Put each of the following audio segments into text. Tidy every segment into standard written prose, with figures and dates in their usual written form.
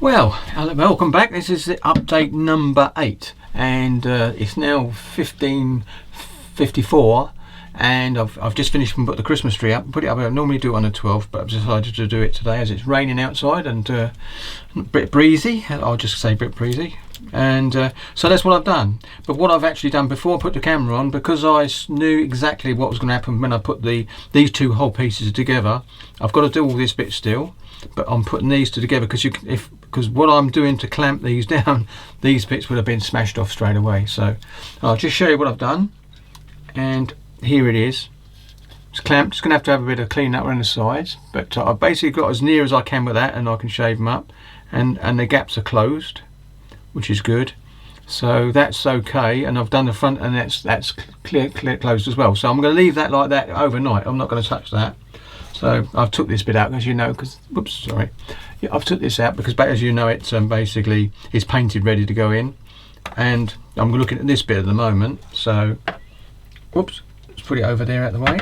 Well, welcome back. This is the update number 8, and it's now 15:54, and I've just finished and put the Christmas tree up. Put it up. I normally do it on the 12th, but I've decided to do it today as it's raining outside and a bit breezy. I'll just say a bit breezy. And so that's what I've done. But what I've actually done before I put the camera on, because I knew exactly what was going to happen when I put these two whole pieces together, I've got to do all this bit still. But I'm putting these two together because what I'm doing to clamp these down, these bits would have been smashed off straight away. So I'll just show you what I've done, and here it is. It's clamped. It's going to have a bit of clean up around the sides, but I've basically got as near as I can with that, and I can shave them up, and the gaps are closed, which is good. So that's okay, and I've done the front, and that's clear closed as well. So I'm going to leave that like that overnight. I'm not going to touch that. So I've took this bit out, as you know, because I've took this out because, as you know, it's basically it's painted, ready to go in, and I'm looking at this bit at the moment. So, whoops, let's put it over there out the way.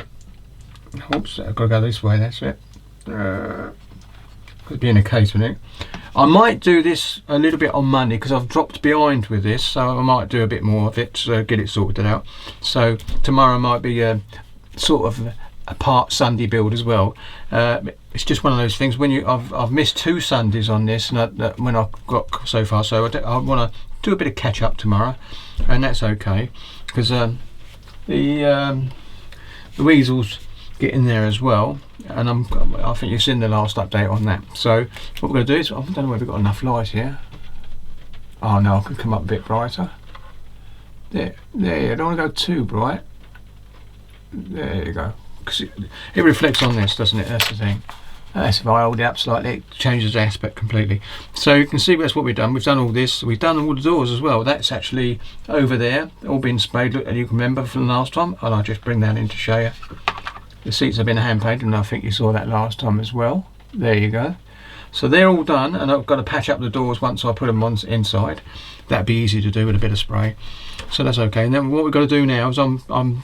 Oops, I've got to go this way. That's it. Could be in a case with it. I might do this a little bit on Monday because I've dropped behind with this, so I might do a bit more of it to get it sorted out. So tomorrow might be sort of a part Sunday build as well. It's just one of those things when I've missed 2 Sundays on this, and when I've got so far, so I want to do a bit of catch up tomorrow, and that's okay because the weasels get in there as well, and I think you've seen the last update on that. So what we're going to do is, I don't know whether we've got enough light here. Oh no, I could come up a bit brighter. There, I don't want to go too bright. There you go. Because it reflects on this, doesn't it? That's the thing. That's if I hold it up slightly, it changes the aspect completely. So you can see that's what we've done. We've done all this. We've done all the doors as well. That's actually over there, all been sprayed. Look, and you can remember from the last time. And I'll just bring that in to show you. The seats have been hand painted, and I think you saw that last time as well. There you go. So they're all done, and I've got to patch up the doors once I put them on inside. That'd be easy to do with a bit of spray. So that's okay. And then what we've got to do now is I'm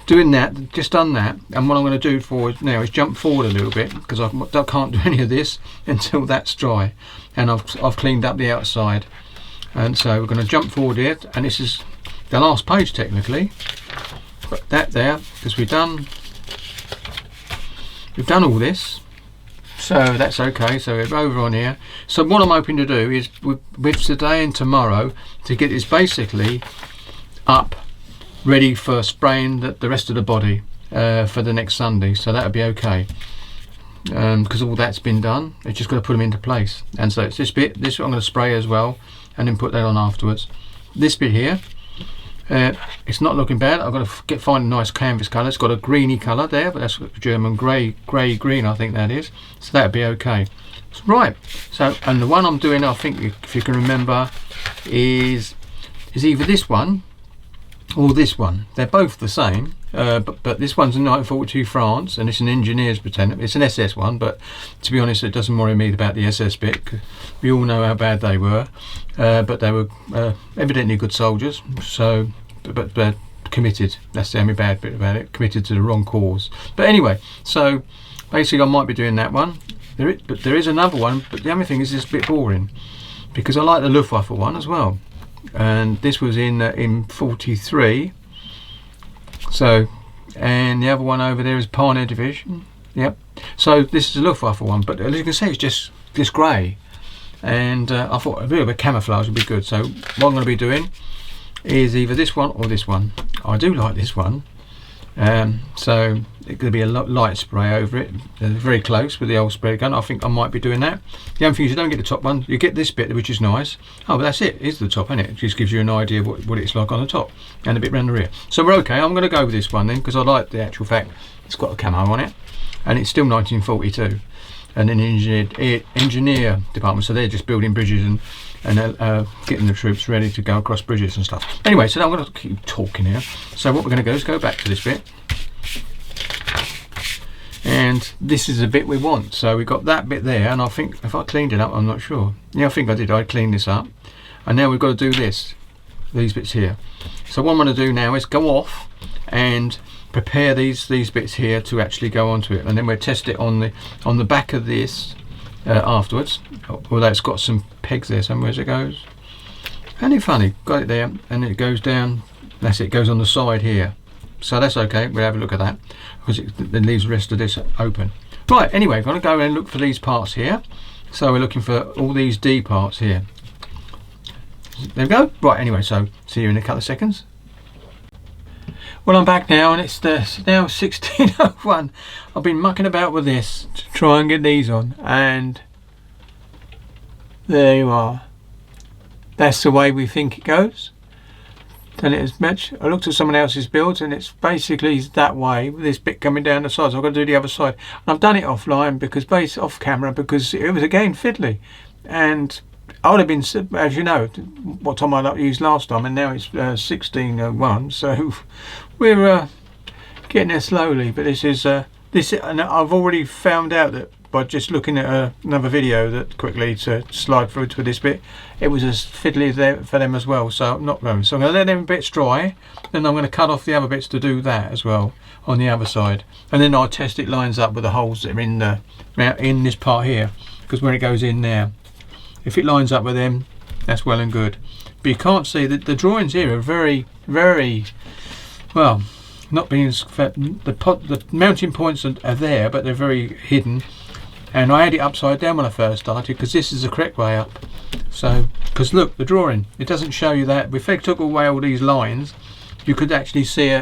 doing that, just done that, and what I'm going to do forward now is jump forward a little bit because I can't do any of this until that's dry, and I've cleaned up the outside. And so we're going to jump forward here, and this is the last page technically, but that there, because we've done all this, so that's okay. So we're over on here. So what I'm hoping to do is with today and tomorrow to get this basically up, ready for spraying the rest of the body for the next Sunday. So that'll be okay because all that's been done. It's just got to put them into place. And so it's this bit. This I'm going to spray as well, and then put that on afterwards. This bit here, it's not looking bad. I've got to find a nice canvas colour. It's got a greeny colour there, but that's German grey green, I think that is. So that'll be okay. Right. So, and the one I'm doing, I think, if you can remember, is either this one or this one. They're both the same, but this one's in 1942 France, and it's an engineer's pretend. It's an SS one, but to be honest, it doesn't worry me about the SS bit. We all know how bad they were, but they were evidently good soldiers. So, but committed. That's the only bad bit about it. Committed to the wrong cause. But anyway, so basically, I might be doing that one. But there is another one. But the only thing is, it's a bit boring because I like the Luftwaffe one as well. And this was in 43. So, and the other one over there is Pioneer Division. Yep. So this is a Luftwaffe one, but as you can see, it's just grey. And I thought a bit of a camouflage would be good. So what I'm going to be doing is either this one or this one. I do like this one. So it's going to be a light spray over it, very close with the old spray gun. I think I might be doing that. The only thing is you don't get the top one, you get this bit, which is nice. Oh, but that's it, it's the top, isn't it? It just gives you an idea of what it's like on the top, and a bit around the rear. So we're okay. I'm going to go with this one then, because I like the actual fact it's got a camo on it, and it's still 1942, and an engineer department, so they're just building bridges and getting the troops ready to go across bridges and stuff. Anyway, so now I'm going to keep talking here. So what we're going to do is go back to this bit, and this is the bit we want. So we've got that bit there, and I think if I cleaned it up, I'm not sure. Yeah, I think I did. I cleaned this up, and now we've got to do these bits here. So what I'm going to do now is go off and prepare these bits here to actually go onto it, and then we'll test it on the back of this afterwards, although it's got some pegs there somewhere as it goes. And it's funny, got it there, and it goes down. That's it, goes on the side here. So that's okay, we'll have a look at that, because it then leaves the rest of this open. Right, anyway, I'm going to go and look for these parts here. So we're looking for all these D parts here. There we go. Right, anyway, so see you in a couple of seconds. Well, I'm back now, and it's now 16:01. I've been mucking about with this to try and get these on, and there you are. That's the way we think it goes. Done it as much. I looked at someone else's build, and it's basically that way, with this bit coming down the side. So I've got to do the other side. And I've done it offline, because off camera, because it was again fiddly, and I would have been, as you know, what time I used last time, and now it's 16:01. So we're getting there slowly. But this is and I've already found out that by just looking at another video that quickly to slide through to this bit, it was as fiddly for them as well. So I'm not going. So I'm going to let them bits dry, then I'm going to cut off the other bits to do that as well on the other side, and then I'll test it lines up with the holes that are in this part here, because when it goes in there, if it lines up with them, that's well and good. But you can't see that the drawings here are very, very well. Not being the mounting points are there, but they're very hidden. And I had it upside down when I first started, because this is the correct way up. So, because look, the drawing, it doesn't show you that. If they took away all these lines, you could actually see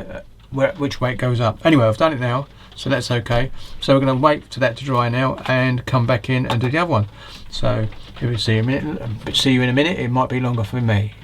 which way it goes up. Anyway, I've done it now, so that's okay. So we're going to wait for that to dry now and come back in and do the other one. So here we see you in a minute. It might be longer for me.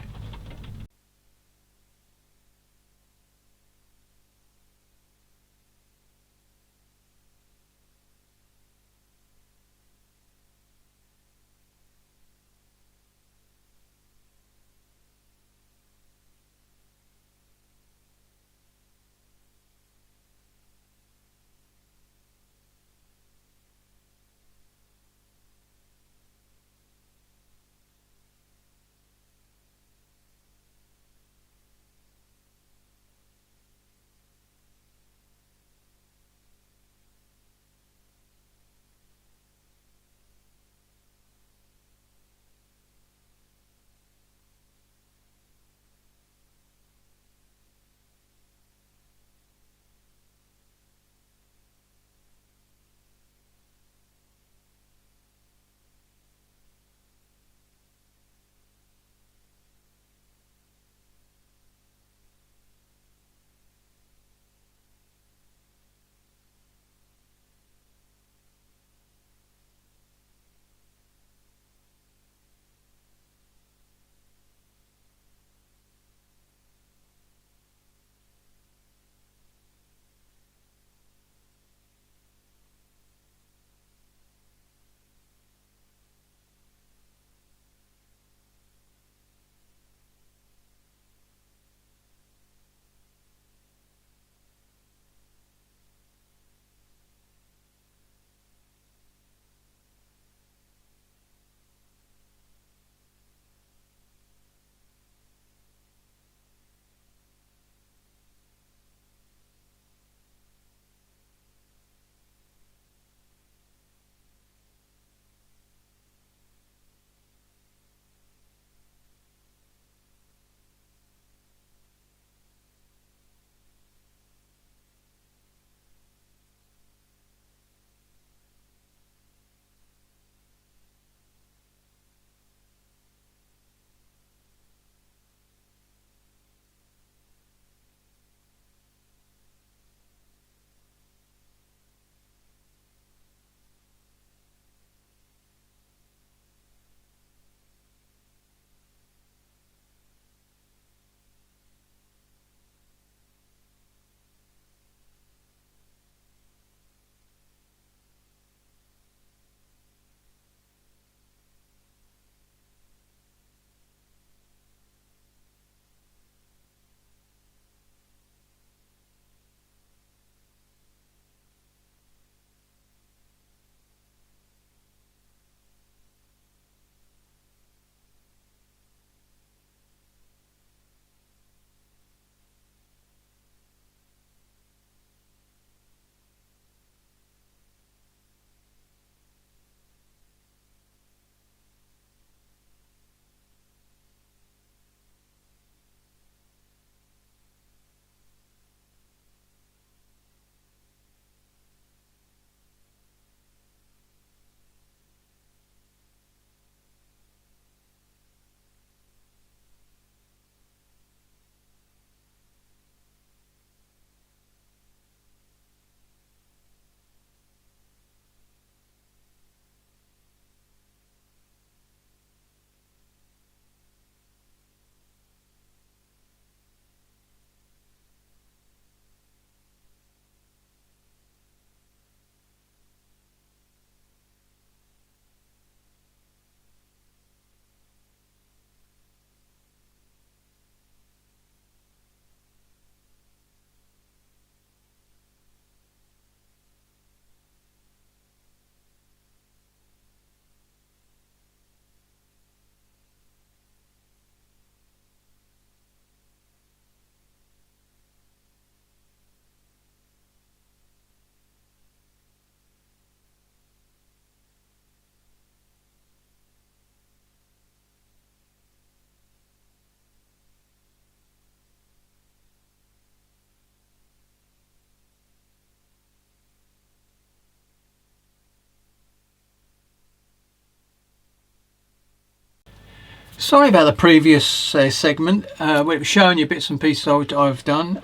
Sorry about the previous segment where it was showing you bits and pieces I've done.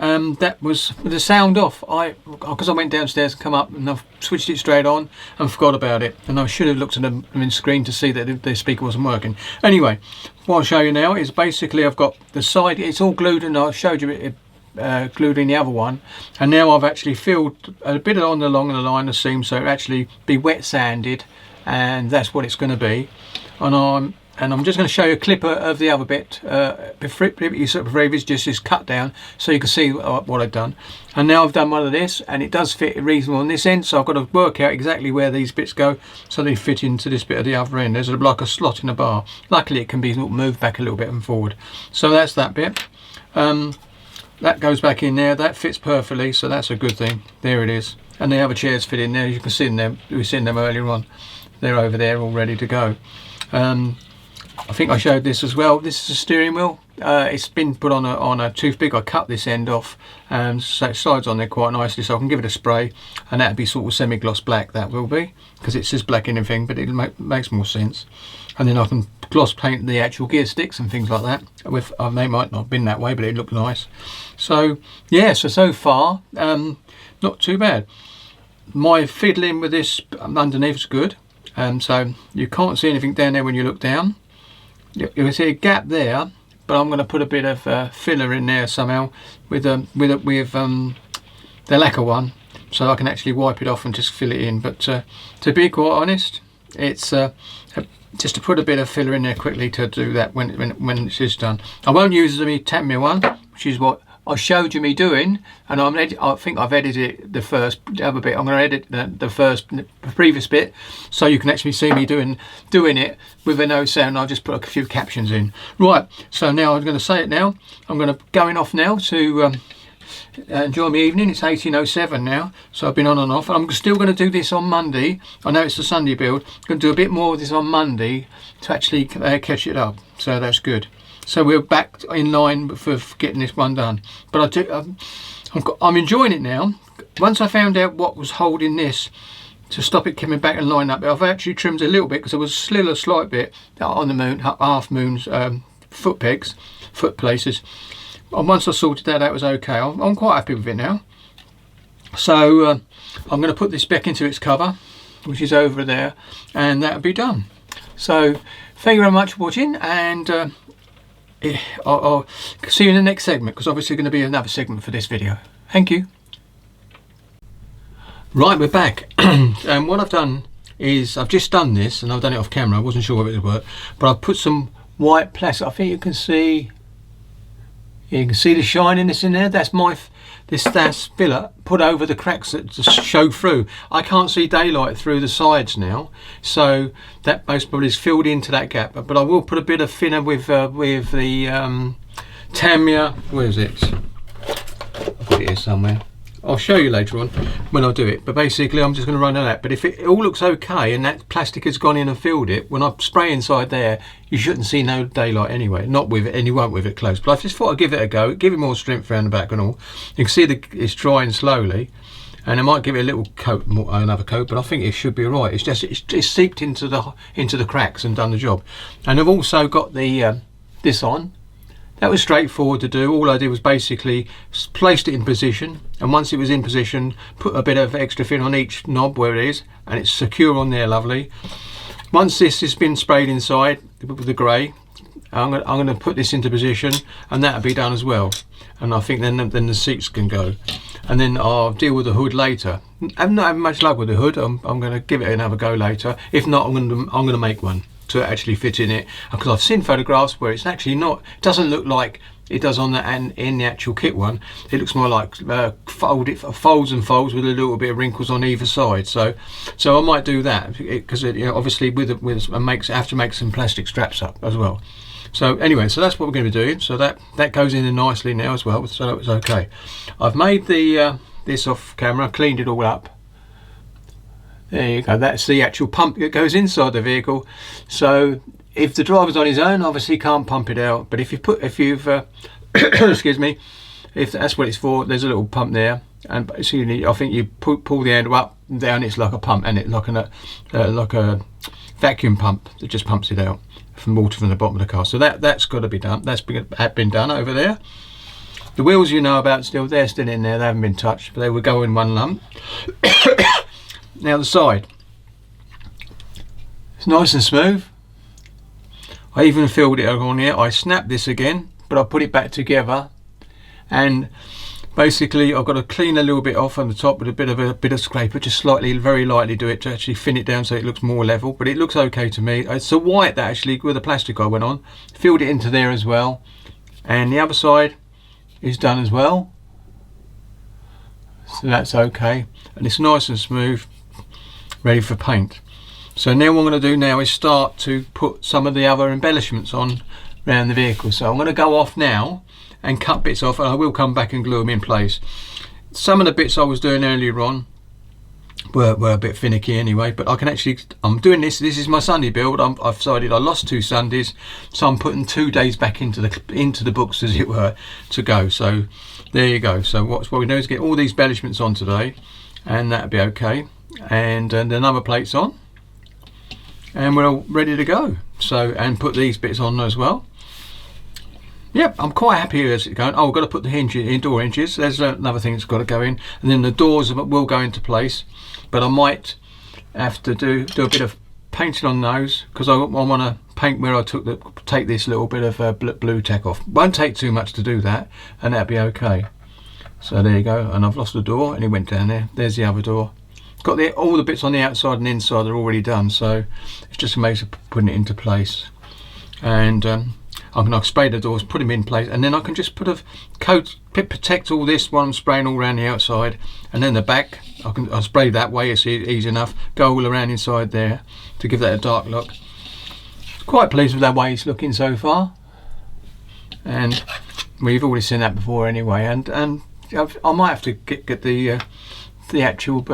That was with the sound off. Because I went downstairs and come up and I've switched it straight on and forgot about it. And I should have looked at the screen to see that the speaker wasn't working. Anyway, what I'll show you now is basically I've got the side. It's all glued, and I showed you it glued in the other one. And now I've actually filled a bit along the line of seam, so it actually be wet sanded, and that's what it's going to be. And I'm just going to show you a clip of the other bit previous, just this cut down, so you can see what I've done. And now I've done one of this, and it does fit reasonable on this end, so I've got to work out exactly where these bits go so they fit into this bit at the other end. There's like a slot in a bar. Luckily it can be moved back a little bit and forward. So that's that bit. That goes back in there. That fits perfectly, so that's a good thing. There it is. And the other chairs fit in there. You can see them. We were seeing them earlier on. They're over there all ready to go. I think I showed this as well. This is a steering wheel. It's been put on a toothpick. I cut this end off, so it slides on there quite nicely, so I can give it a spray, and that'd be sort of semi-gloss black, that will be, because it says black and everything, but it makes more sense. And then I can gloss paint the actual gear sticks and things like that. They might not have been that way, but it looked nice. So yeah, so far not too bad. My fiddling with this underneath is good, so you can't see anything down there when you look down. You can see a gap there, but I'm going to put a bit of filler in there somehow with the lacquer one, so I can actually wipe it off and just fill it in. But to be quite honest, it's just to put a bit of filler in there quickly to do that when it's just done. I won't use the Tamia one, which is what I showed you me doing, and I think I've edited the other bit. I'm going to edit the previous bit, so you can actually see me doing it with a no sound. I'll just put a few captions in. Right, so now I'm going to say it now. I'm going to going off now to enjoy my evening. It's 18:07 now, so I've been on and off. I'm still going to do this on Monday. I know it's a Sunday build. I'm going to do a bit more of this on Monday to actually catch it up, so that's good. So we're back in line for getting this one done. But I'm enjoying it now. Once I found out what was holding this to stop it coming back and line up, I've actually trimmed a little bit, because there was still a slight bit on the moon, half moon's foot pegs, foot places. And once I sorted that out, it was okay. I'm quite happy with it now. So I'm going to put this back into its cover, which is over there, and that'll be done. So thank you very much for watching, and I'll see you in the next segment, because obviously going to be another segment for this video. Thank you. Right, we're back. And what I've done is I've just done this, and I've done it off camera. I wasn't sure whether it would work, but I've put some white plastic. I think you can see the shininess in there. That's that's filler put over the cracks that just show through. I can't see daylight through the sides now, so that most probably is filled into that gap. But I will put a bit of thinner with the Tamia. Where is it? I've got it here somewhere. I'll show you later on when I do it, but basically I'm just going to run on that. But if it all looks okay and that plastic has gone in and filled it, when I spray inside there, you shouldn't see no daylight anyway. Not with it, and you won't with it close. But I just thought I'd give it a go, give it more strength around the back and all. You can see it's drying slowly, and I might give it a little coat, another coat, but I think it should be alright. It's just it's seeped into the cracks and done the job. And I've also got the this on. That was straightforward to do. All I did was basically placed it in position, and once it was in position, put a bit of extra thin on each knob where it is, and it's secure on there, lovely. Once this has been sprayed inside with the grey, I'm going to put this into position, and that'll be done as well. And I think then the seats can go, and then I'll deal with the hood later. I'm not having much luck with the hood. I'm going to give it another go later. If not, I'm going to make one to actually fit in it, because I've seen photographs where it's actually not, it doesn't look like it does on the and in the actual kit one. It looks more like folds and folds with a little bit of wrinkles on either side. So I might do that, because obviously I have to make some plastic straps up as well. So anyway, so that's what we're going to be doing. So that goes in nicely now as well, so it's okay. I've made the this off camera, cleaned it all up. There you go, that's the actual pump that goes inside the vehicle. So if the driver's on his own, obviously he can't pump it out, but if you've excuse me, if that's what it's for, there's a little pump there, and basically I think you pull the handle up and down, it's like a pump, and it's like a vacuum pump that just pumps it out from water from the bottom of the car. So that's got to be done. That's been done over there. The wheels you know about still, they're still in there, they haven't been touched, but they will go in one lump. Now the side, it's nice and smooth. I even filled it on here. I snapped this again, but I put it back together, and basically I've got to clean a little bit off on the top with a bit of scraper, just slightly, very lightly do it to actually thin it down so it looks more level, but it looks okay to me. It's the white that actually, with the plastic I went on, filled it into there as well, and the other side is done as well, so that's okay, and it's nice and smooth, ready for paint. So now what I'm going to do now is start to put some of the other embellishments on around the vehicle. So I'm going to go off now and cut bits off, and I will come back and glue them in place. Some of the bits I was doing earlier on were a bit finicky anyway, but I can actually, I'm doing this is my Sunday build. I've decided I lost 2 Sundays, so I'm putting 2 days back into the books, as it were, to go. So there you go. So what we do is get all these embellishments on today, and that'll be okay, and the number plates on, and we're all ready to go. So, and put these bits on as well. Yep, I'm quite happy as it's going. Oh, I've got to put the hinges, door hinges. There's another thing that's got to go in, and then the doors will go into place. But I might have to do a bit of painting on those, because I want to paint where I take this little bit of blue tack off. Won't take too much to do that, and that'll be okay. So there you go. And I've lost the door, and it went down there. There's the other door. Got all the bits on the outside and inside are already done, so it's just a matter of putting it into place. And I can spray the doors, put them in place, and then I can just put a coat, protect all this while I'm spraying all around the outside, and then the back I'll spray that way. It's easy enough. Go all around inside there to give that a dark look. Quite pleased with the way it's looking so far, and we've already seen that before anyway. And I might have to get the actual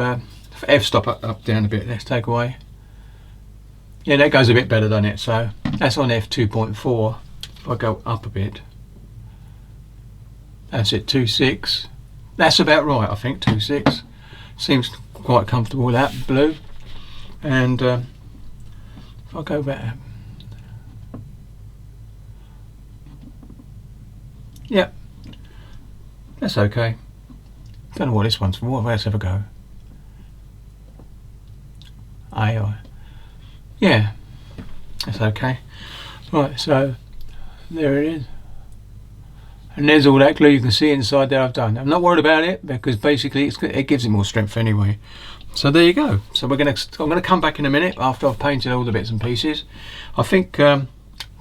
f-stop up down a bit. Let's take away. Yeah, that goes a bit better, doesn't it? So that's on f2.4. If I go up a bit, that's it, 2.6. That's about right, I think. 2.6 seems quite comfortable with that blue. And if I go back, yep, that's okay. Don't know what this one's for. Let's have a go. Yeah, that's okay. Right, so there it is, and there's all that glue you can see inside there. I've done. I'm not worried about it, because basically it gives it more strength anyway. So there you go. So I'm gonna come back in a minute after I've painted all the bits and pieces. I think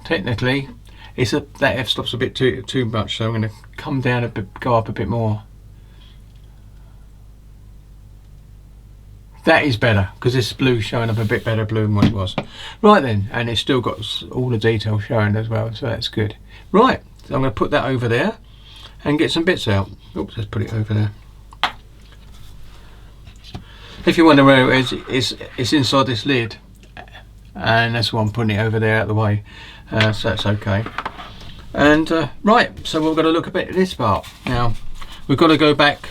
technically that f-stop's a bit too much, so I'm gonna come down a bit, go up a bit more. That is better, because this blue showing up a bit better blue than what it was. Right then, and it's still got all the detail showing as well, so that's good. Right, so I'm going to put that over there and get some bits out. Oops, let's put it over there. If you wonder where it is, it's inside this lid, and that's why I'm putting it over there out of the way, so that's okay. And right, so we're going to look a bit at this part. Now, we've got to go back.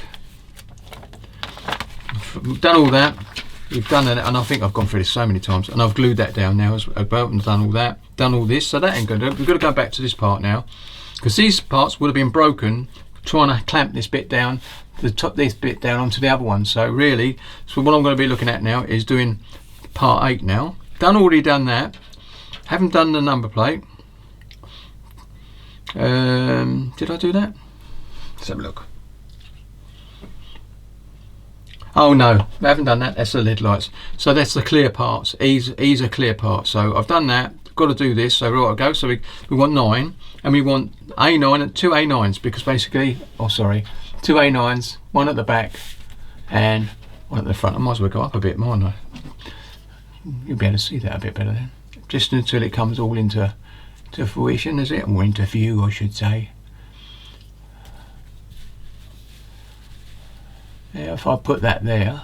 We've done all that, we've done that, and I think I've gone through this so many times, and I've glued that down now as well, and done all that, done all this, so that ain't good. We've got to go back to this part now, because these parts would have been broken trying to clamp this bit down, this bit down onto the other one. So really, so what I'm going to be looking at now is doing part 8 now. Already done that, haven't done the number plate. Did I do that? Let's have a look. Oh no, I haven't done that. That's the lid lights. So that's the clear parts. These are clear parts. So I've done that. Got to do this. So right, I go. So we want 9, and we want A9 and 2 A9s, because basically, oh sorry, 2 A9s, one at the back and one at the front. I might as well go up a bit, mightn't I? You'll be able to see that a bit better then. Just until it comes all into fruition, is it? Or into view, I should say. Yeah, if I put that there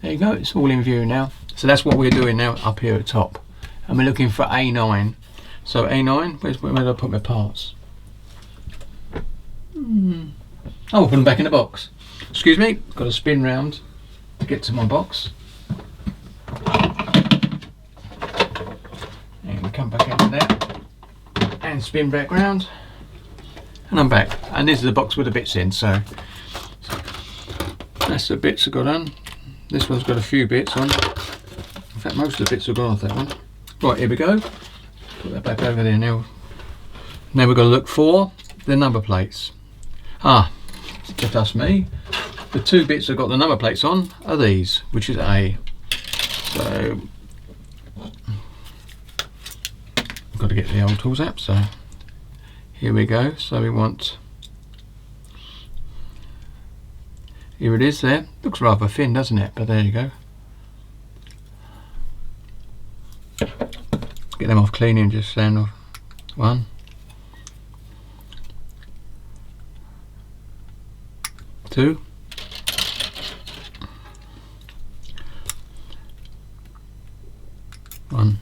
you go, it's all in view now. So that's what we're doing now up here at top, and we're looking for A9. So A9, where did I put my parts? Oh, I'll put them back in the box. Excuse me, got to spin round to get to my box. spin back round, and I'm back. And this is the box with the bits in, so that's the bits that got on. This one's got a few bits on. In fact, most of the bits have gone off that one. Right, here we go. Put that back over there now. Now we've got to look for the number plates. Just me. The two bits that got the number plates on are these, which is A. So I've got to get the old tools app. So here we go. So we want. Here it is there. Looks rather thin, doesn't it? But there you go. Get them off clean and just sand off. 1, 2, 1,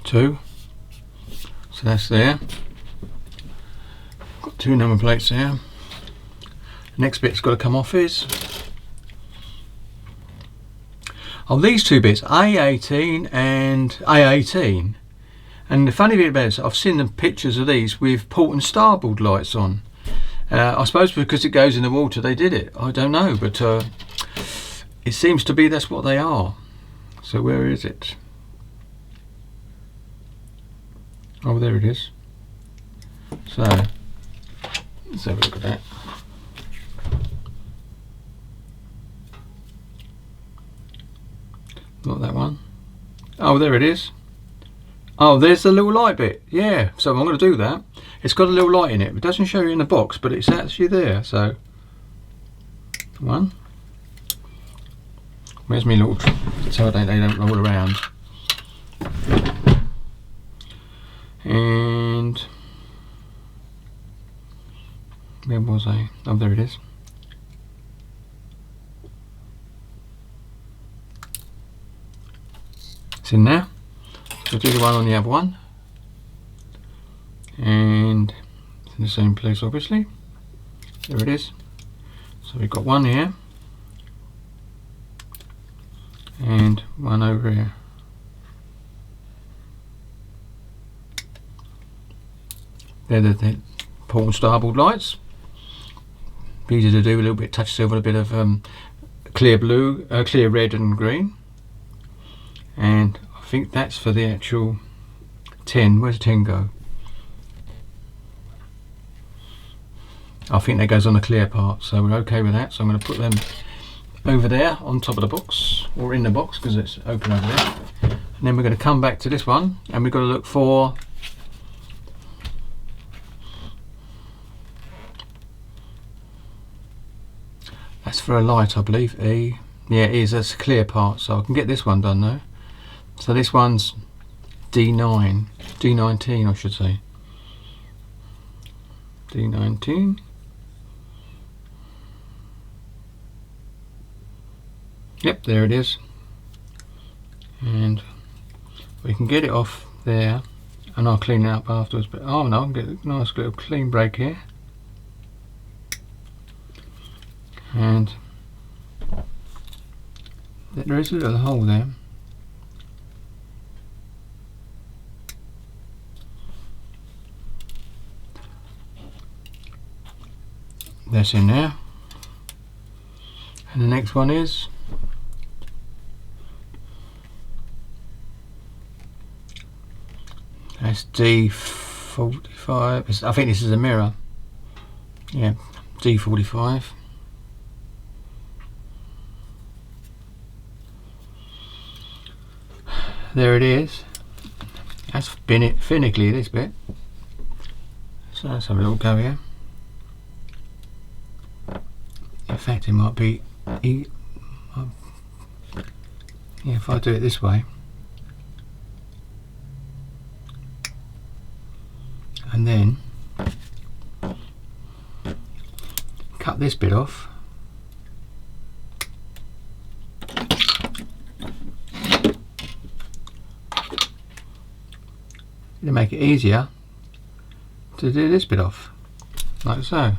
2. So that's there. Got 2 number plates there. Next bit's got to come off is these 2 bits, A18 and A18. And the funny bit about it is I've seen the pictures of these with port and starboard lights on. I suppose because it goes in the water they did it. I don't know, but it seems to be that's what they are. So where is it? Oh, there it is. So let's have a look at that. Not that one. Oh, there it is. Oh, there's the little light bit. Yeah, so I'm going to do that. It's got a little light in it. It doesn't show you in the box, but it's actually there. So, 1. Where's my little so they don't roll around. And where was I? Oh, there it is. It's in there. So do the one on the other one, and it's in the same place obviously. There it is. So we've got one here and one over here. They're the port and starboard lights. Easy to do, a little bit touch silver, a bit of clear blue, clear red and green. And I think that's for the actual tin. Where's the tin go? I think that goes on the clear part, so we're okay with that. So I'm going to put them over there on top of the box, or in the box because it's open over there. And then we're going to come back to this one, and we've got to look for that's for a light, I believe. E. Yeah, it is. That's a clear part, so I can get this one done though. So this one's D9, D19 I should say. D19. Yep, there it is. And we can get it off there, and I'll clean it up afterwards. But oh no, I can get a nice little clean break here. And there is a little hole there. That's in there. And the next one is that's D45. I think this is a mirror. Yeah, D45. There it is. That's finicky, this bit. So let's have a little go here. In fact, it might be yeah, if I do it this way and then cut this bit off, it'll make it easier to do this bit off, like so.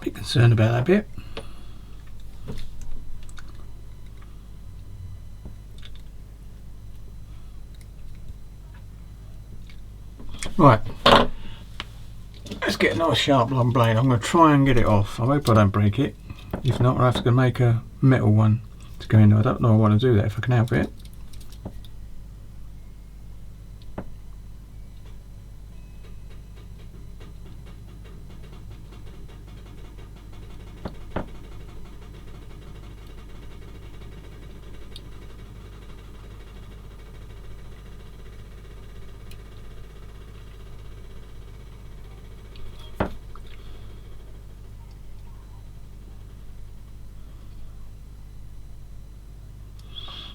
bit concerned about that bit. Right, let's get a nice sharp long blade. I'm going to try and get it off. I hope I don't break it. If not, I'll have to make a metal one to go in. I don't know I want to do that if I can help it.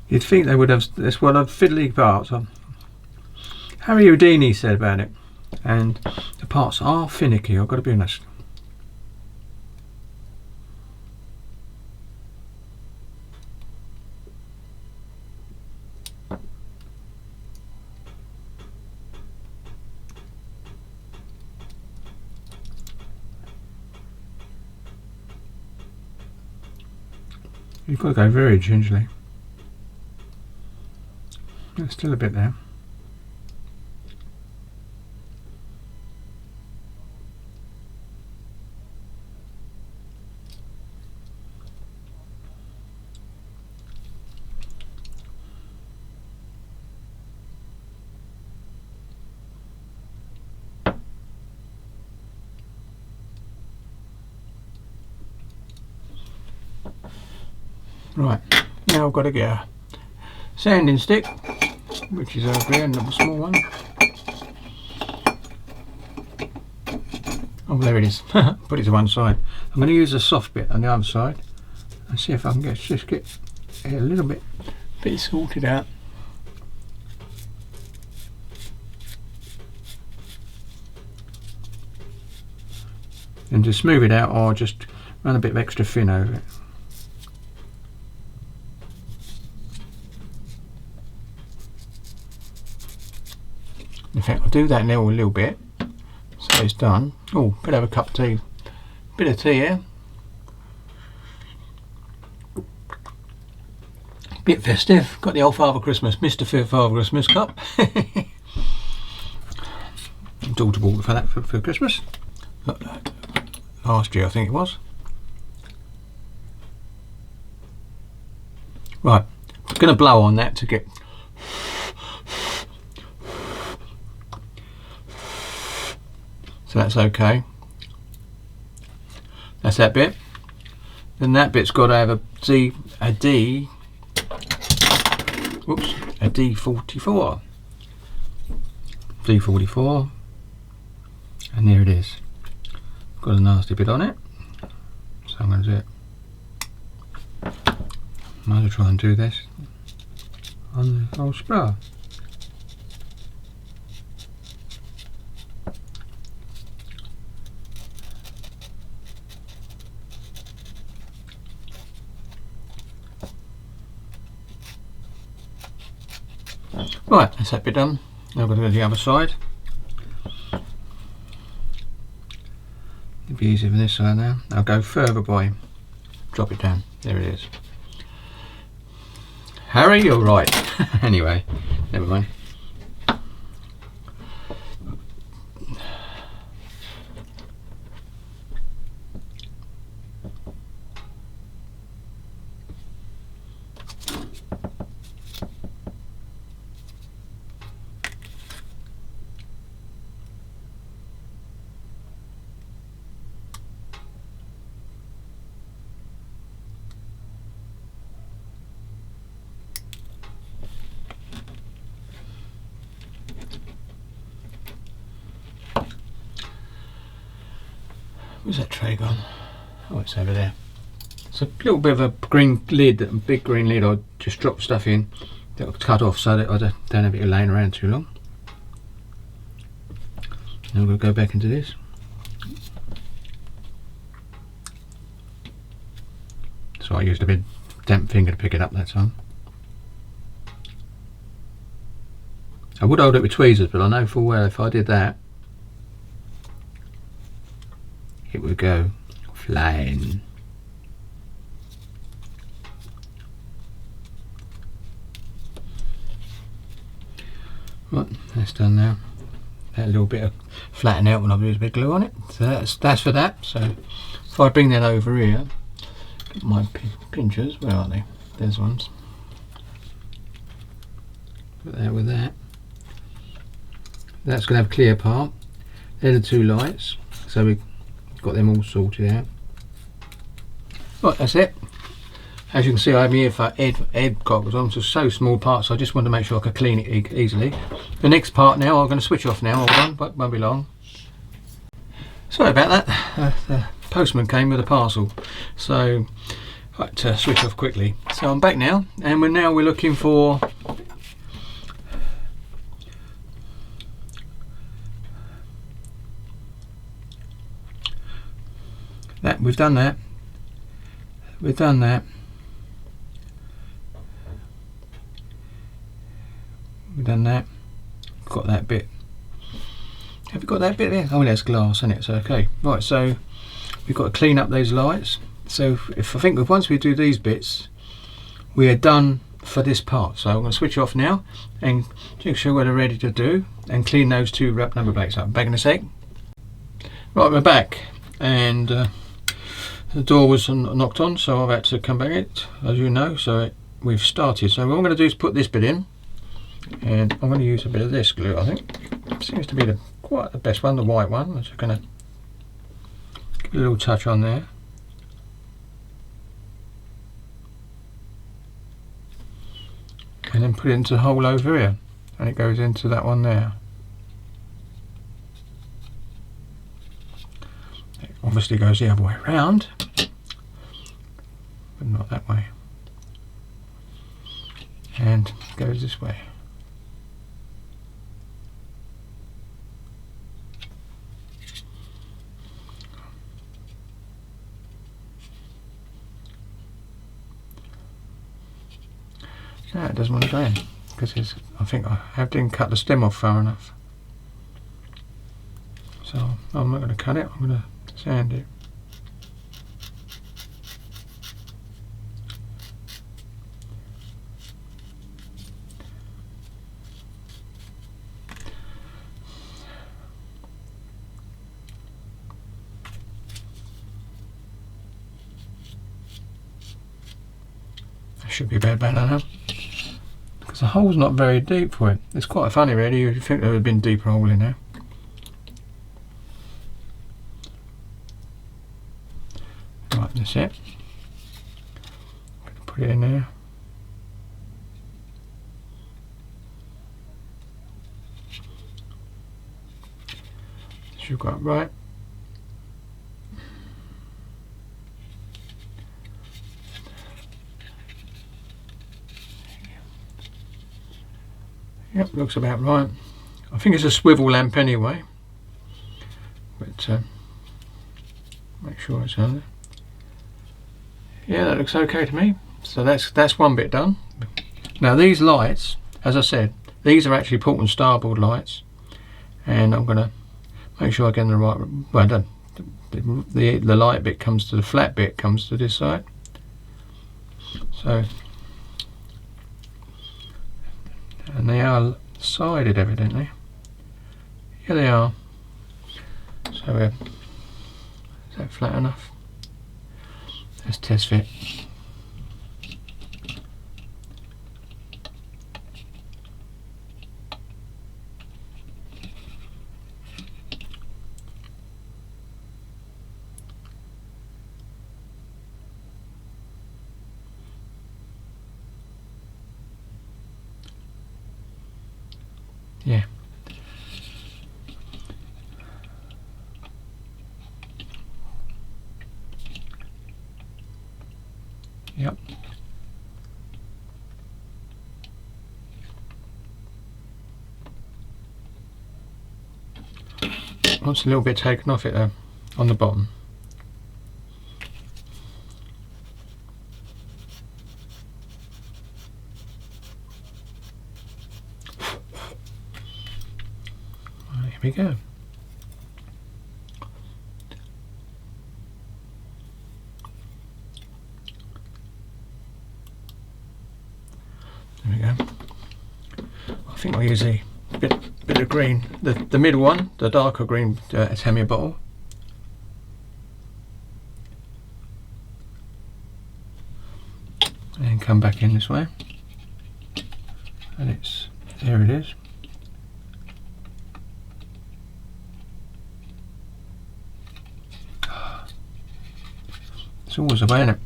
You'd think they would have this one of fiddly parts. Harry Houdini said about it, and the parts are finicky, I've got to be honest. You've got to go very gingerly. There's still a bit there. Right, now I've got to get a sanding stick, which is over here, another small one. Oh, there it is. Put it to one side. I'm going to use a soft bit on the other side and see if I can just get it a little bit sorted out. And to smooth it out, or just run a bit of extra thin over it. In fact, I'll do that now a little bit, so it's done. Oh, better have a cup of tea. Bit of tea here. Bit festive. Got the old Father Christmas, Mr. Father Christmas cup. Daughter bought for that for Christmas. Last year, I think it was. Right, I'm going to blow on that to get. So that's okay. That's that bit. Then that bit's got to have a D44. D44. And there it is. Got a nasty bit on it. So I'm going to do it. Might as well try and do this on the whole spar. Right, that's that bit done. Now I've got to go to the other side. It'll be easier from this side now. I'll go further by, drop it down. There it is. Harry, you're right. Anyway, never mind. Where's that tray gone? Oh, it's over there. It's a little bit of a green lid, a big green lid. I'll just drop stuff in that'll cut off so that I don't have it laying around too long. Now I'm going to go back into this. So I used a bit damp finger to pick it up that time. I would hold it with tweezers, but I know full well if I did that, it would go flying. Right, that's done now. That little bit of flatten out when I've used a bit of glue on it. So that's for that. So if I bring that over here, get my pinchers, where are they? There's ones. Put that with that. That's going to have a clear part. They're the two lights. So we've got them all sorted out. Right, that's it. As you can see, I have my head goggles on, so small parts, so I just wanted to make sure I could clean it easily. The next part now, I'm going to switch off now, hold on, but won't be long. Sorry about that, the postman came with a parcel, so I had to switch off quickly. So I'm back now, and we're looking for that. We've done that. We've done that. We've done that. Got that bit. Have you got that bit there? Oh, that's glass, isn't it? So okay. Right. So we've got to clean up those lights. So if I think once we do these bits, we are done for this part. So I'm going to switch off now and make sure we're ready to do and clean those two wrap number plates up. Back in a sec. Right, we're back, and the door was knocked on, so I've had to come back it, as you know. So we've started. So what I'm going to do is put this bit in. And I'm going to use a bit of this glue, I think. Seems to be quite the best one, the white one. I'm just going to give a little touch on there. And then put it into the hole over here. And it goes into that one there. It obviously goes the other way around, but not that way. And goes this way. No, it doesn't want to go in because I think I didn't cut the stem off far enough. So I'm not going to cut it, I'm going to sand it. That should be about bad enough. The hole's not very deep for it. It's quite funny really, you'd think there would have been a deeper hole in there. Right, that's it. Put it in there. Should go up right. Yep, looks about right. I think it's a swivel lamp anyway, but make sure it's on there. Yeah, that looks okay to me. So that's one bit done. Now these lights, as I said, these are actually port and starboard lights, and I'm going to make sure I get in the right. Well done. The light bit comes to the flat bit comes to this side. So. And they are sided evidently. Yeah, they are. So is that flat enough? Let's test fit. Yeah. Yep. Wants a little bit taken off it though, on the bottom. Here we go. I'll use a bit of green, the middle one, the darker green Tamiya bottle. And come back in this way, and there it is. It's always a way, isn't it?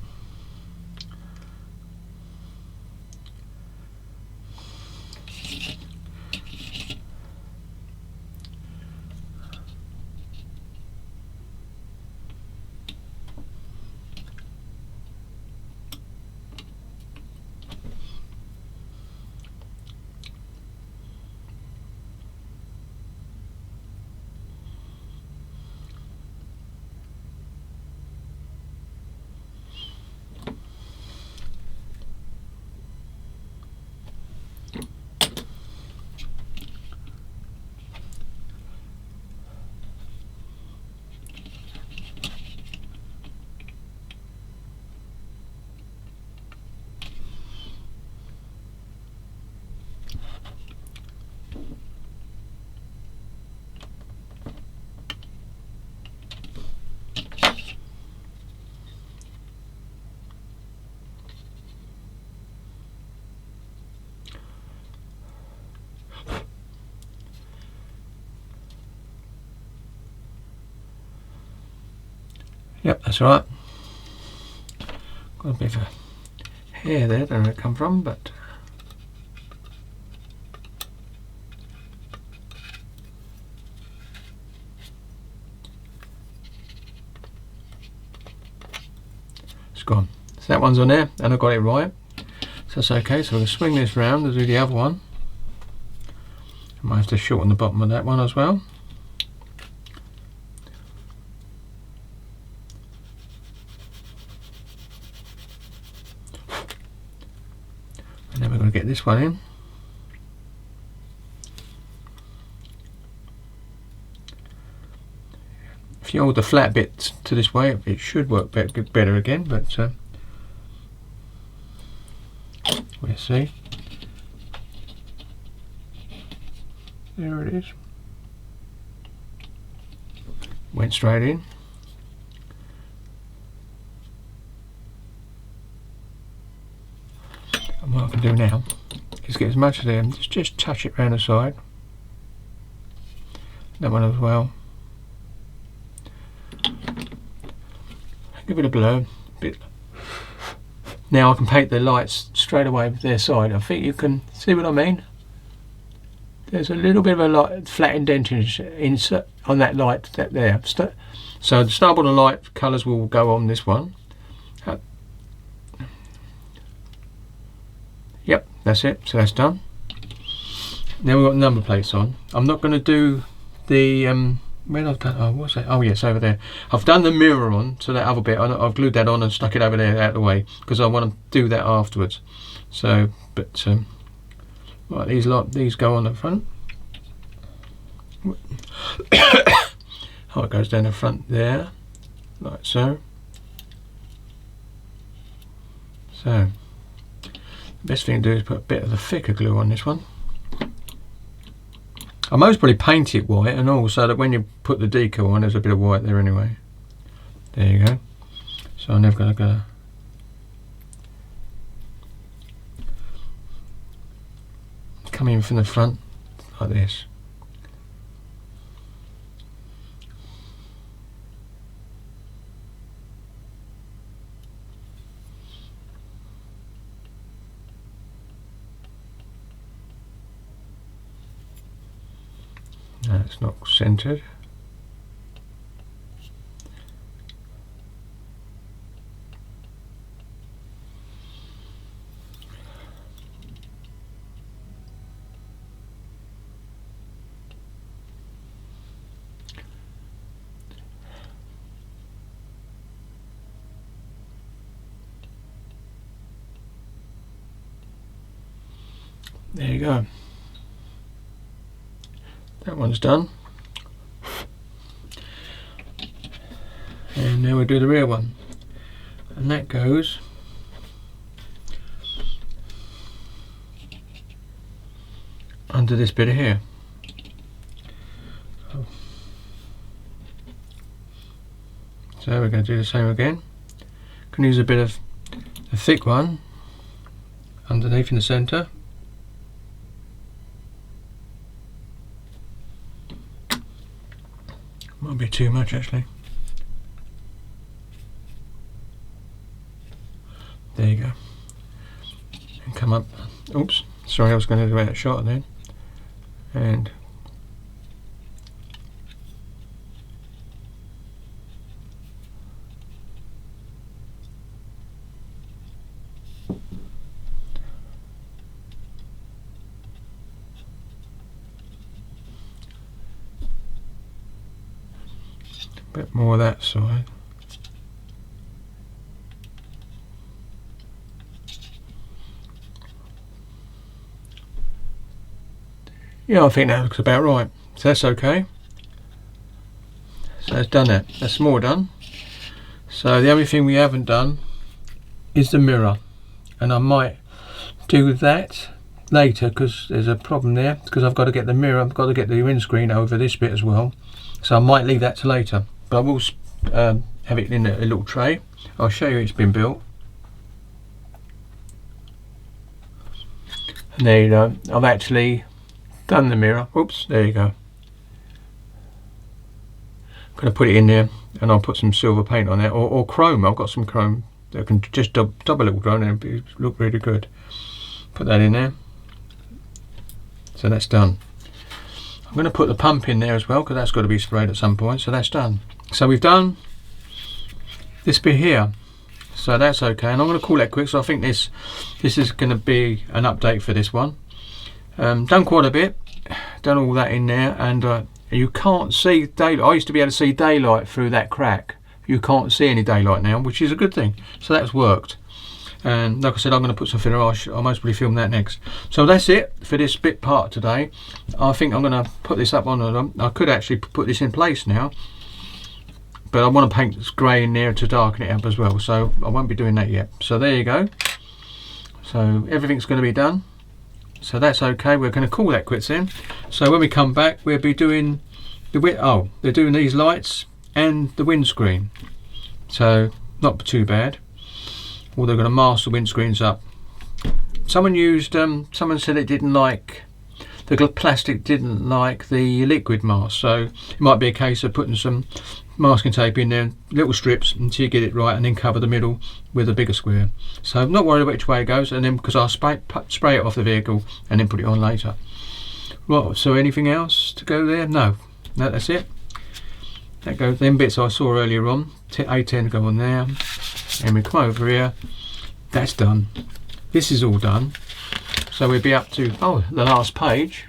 Yep, that's right. Got a bit of a hair there, don't know where it come from, but it's gone. So that one's on there, and I got it right. So that's okay. So I'm going to swing this round and do the other one. I might have to shorten the bottom of that one as well. And then we're going to get this one in. If you hold the flat bit to this way, it should work better again, but we'll see. There it is. Went straight in. And what I can do now is get as much of them, just touch it round the side. That one as well. Give it a blow. Now I can paint the lights straight away with their side. I think you can see what I mean. There's a little bit of a light, flat indentation on that light there. So the starboard and light colours will go on this one. Yep, that's it. So that's done. Now we've got number plates on. I'm not going to do the where I've done. Oh, what's that? Oh yes, over there. I've done the mirror on, so that other bit. I've glued that on and stuck it over there out of the way because I want to do that afterwards. So, but right, these go on the front. Oh, it goes down the front there, like so. So, the best thing to do is put a bit of the thicker glue on this one. I most probably paint it white and all, so that when you put the decal on, there's a bit of white there anyway. There you go. So I'm never going to come in from the front like this. No, it's not centered. There you go. That one's done. And now we'll do the rear one. And that goes under this bit here. So we're going to do the same again. Can use a bit of a thick one underneath in the centre. Might be too much actually. There you go. And come up. Oops, sorry, I was going to do that shot then. And a bit more that side. Yeah, I think that looks about right. So that's okay. So that's done that. That's more done. So the only thing we haven't done is the mirror. And I might do that later because there's a problem there. Because I've got to get the mirror, I've got to get the windscreen over this bit as well. So I might leave that to later. But I will have it in a little tray. I'll show you it's been built. And there you go. I've actually done the mirror. Oops, there you go. I'm going to put it in there and I'll put some silver paint on there or chrome. I've got some chrome that can just double a little drone and it'll look really good. Put that in there. So that's done. I'm going to put the pump in there as well because that's got to be sprayed at some point. So that's done. So we've done this bit here. So that's okay. And I'm going to call that quick. So I think this is going to be an update for this one. Done quite a bit, done all that in there, and you can't see daylight. I used to be able to see daylight through that crack. You can't see any daylight now, which is a good thing. So that's worked. And like I said, I'm going to put some filler. I'll most probably film that next. So that's it for this bit part today. I think I'm going to put this up on. I could actually put this in place now, but I want to paint this grey in there to darken it up as well. So I won't be doing that yet. So there you go. So everything's going to be done. So that's okay. We're going to call that quits then. So when we come back, we'll be doing the they're doing these lights and the windscreen. So not too bad. Well, they're going to mask the windscreens up. Someone said it didn't like the plastic, didn't like the liquid mask. So it might be a case of putting some masking tape in there, little strips, until you get it right, and then cover the middle with a bigger square. So I'm not worried about which way it goes, and then because I'll spray it off the vehicle and then put it on later. Right, so anything else to go there? No, that's it. That goes, them bits I saw earlier on, A10 go on there, and we come over here, that's done. This is all done. So we'll be up to the last page,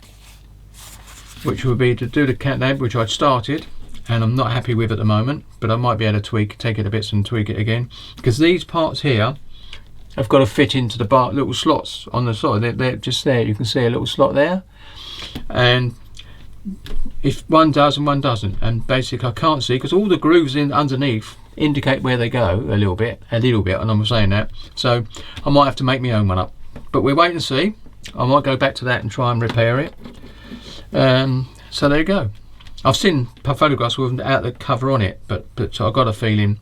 which will be to do the cat name, which I'd started and I'm not happy with at the moment, but I might be able to take it to bits and tweak it again, because these parts here have got to fit into the little slots on the side. They're just there. You can see a little slot there, and if one does and one doesn't, and basically I can't see because all the grooves in underneath indicate where they go a little bit, and I'm saying that, so I might have to make my own one up, but we'll wait and see. I might go back to that and try and repair it. So there you go. I've seen photographs without the cover on it, but I've got a feeling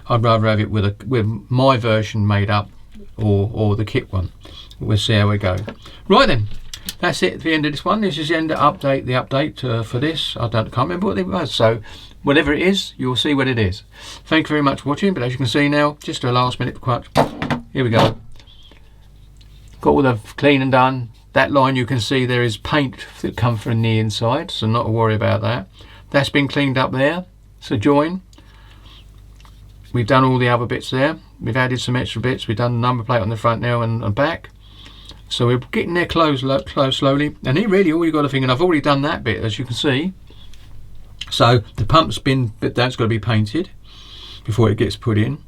I'd rather have it with my version made up or the kit one. We'll see how we go. Right then, that's it at the end of this one. This is the end of the update for this. I can't remember what it was, so whatever it is, you'll see what it is. Thank you very much for watching, but as you can see now, just a last minute quote. Here we go. Got all the clean and done. That line you can see there is paint that come from the inside, so not to worry about that. That's been cleaned up there, so join. We've done all the other bits there. We've added some extra bits. We've done the number plate on the front now and back. So we're getting there close slowly. And here really all you've got to think, and I've already done that bit as you can see. So the pump's but that's got to be painted before it gets put in.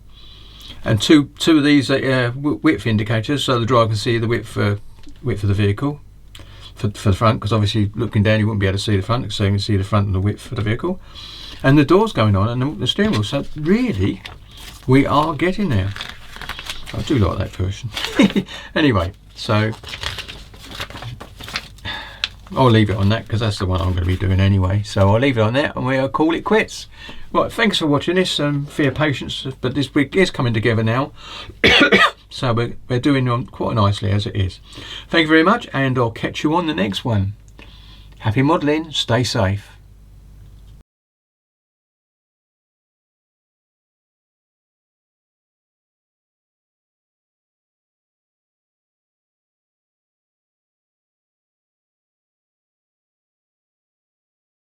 And two of these width indicators, so the driver can see the width of the vehicle for the front, because obviously looking down you wouldn't be able to see the front, so you can see the front and the width for the vehicle, and the doors going on and the steering wheel. So really we are getting there. I do like that version. Anyway, so I'll leave it on that because that's the one I'm going to be doing anyway. So I'll leave it on that and we'll call it quits. Right, thanks for watching this, for your patience, but this week is coming together now. So we're doing quite nicely as it is. Thank you very much, and I'll catch you on the next one. Happy modelling, stay safe.